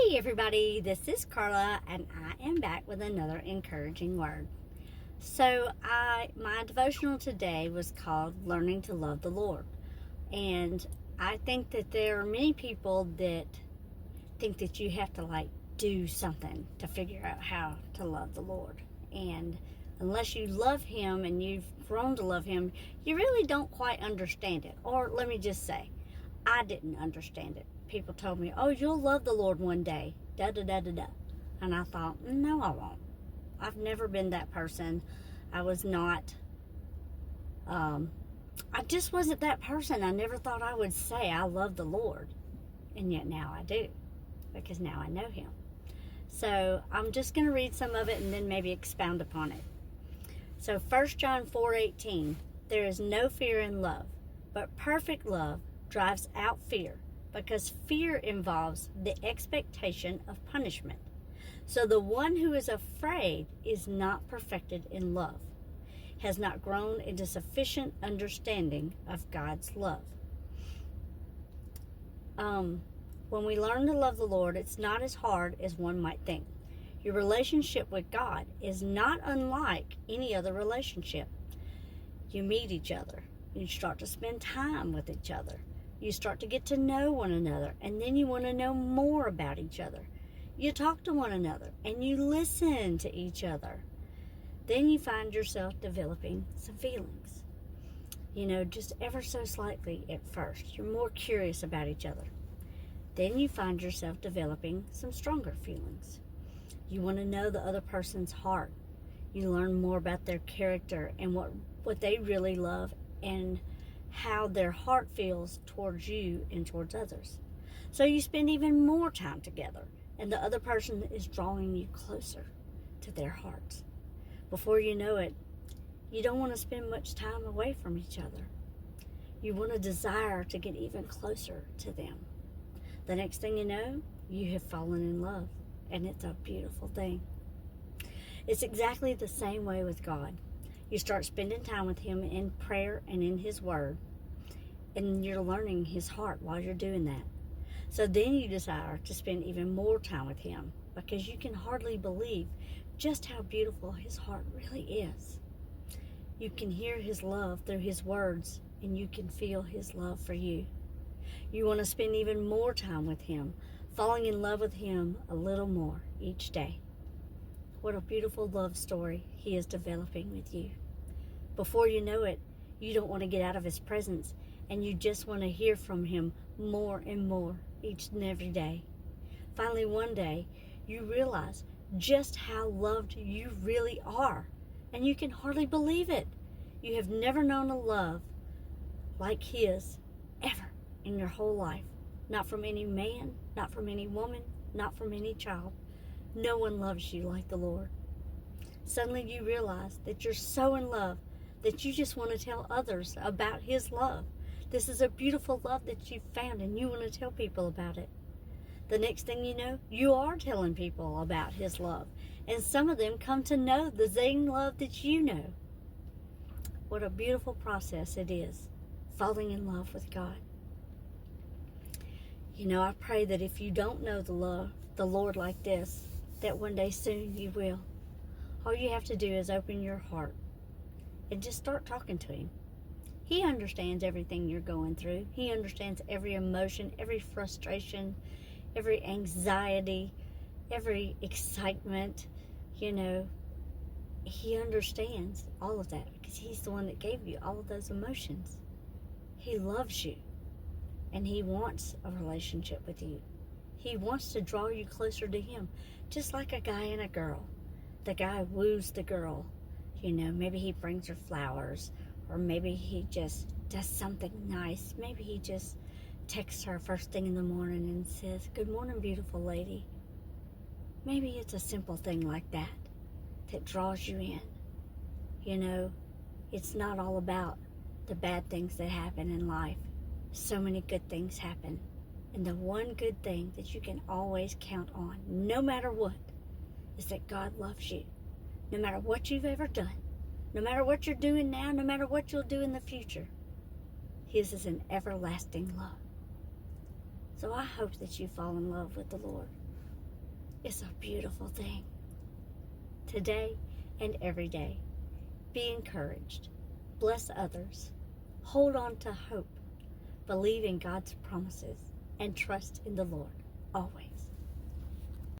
Hey everybody, this is Carla and I am back with another encouraging word. My devotional today was called Learning to Love the Lord. And I think that there are many people that think that you have to do something to figure out how to love the Lord. And unless you love Him and you've grown to love Him, you really don't quite understand it. Or let me just say, I didn't understand it. People told me, oh, you'll love the Lord one day, da da da da da. And I thought, no, I won't. I've never been that person. I was not, I just wasn't that person. I never thought I would say I love the Lord. And yet now I do, because now I know Him. So I'm just going to read some of it and then maybe expound upon it. So 1 John 4:18, there is no fear in love, but perfect love drives out fear, because fear involves the expectation of punishment. So the one who is afraid is not perfected in love, has not grown into sufficient understanding of God's love. When we learn to love the Lord, it's not as hard as one might think. Your relationship with God is not unlike any other relationship. You meet each other. You start to spend time with each other. You start to get to know one another, and then you want to know more about each other. You talk to one another, and you listen to each other. Then you find yourself developing some feelings. Just ever so slightly at first. You're more curious about each other. Then you find yourself developing some stronger feelings. You want to know the other person's heart. You learn more about their character and what they really love and how their heart feels towards you and towards others. So you spend even more time together, and the other person is drawing you closer to their hearts. Before you know it, you don't want to spend much time away from each other. You want to desire to get even closer to them. The next thing you know, you have fallen in love, and it's a beautiful thing. It's exactly the same way with God. You start spending time with Him in prayer and in His Word, and you're learning His heart while you're doing that. So then you desire to spend even more time with Him, because you can hardly believe just how beautiful His heart really is. You can hear His love through His words, and you can feel His love for you. You want to spend even more time with Him, falling in love with Him a little more each day. What a beautiful love story He is developing with you. Before you know it, you don't want to get out of His presence, and you just want to hear from Him more and more each and every day. Finally, one day, you realize just how loved you really are, and you can hardly believe it. You have never known a love like His ever in your whole life. Not from any man, not from any woman, not from any child. No one loves you like the Lord. Suddenly you realize that you're so in love that you just want to tell others about His love. This is a beautiful love that you've found, and you want to tell people about it. The next thing you know, you are telling people about His love, and some of them come to know the same love that you know. What a beautiful process it is, falling in love with God. I pray that if you don't know the Lord like this, that one day soon you will. All you have to do is open your heart and just start talking to Him. He understands everything you're going through. He understands every emotion, every frustration, every anxiety, every excitement. He understands all of that because He's the one that gave you all of those emotions. He loves you, and He wants a relationship with you. He wants to draw you closer to Him, just like a guy and a girl. The guy woos the girl. Maybe he brings her flowers, or maybe he just does something nice. Maybe he just texts her first thing in the morning and says, "Good morning, beautiful lady." Maybe it's a simple thing like that that draws you in. It's not all about the bad things that happen in life. So many good things happen. And the one good thing that you can always count on, no matter what, is that God loves you. No matter what you've ever done, no matter what you're doing now, no matter what you'll do in the future, His is an everlasting love. So I hope that you fall in love with the Lord. is a beautiful thing. Today and every day, be encouraged, bless others, hold on to hope, believe in God's promises, and trust in the Lord always.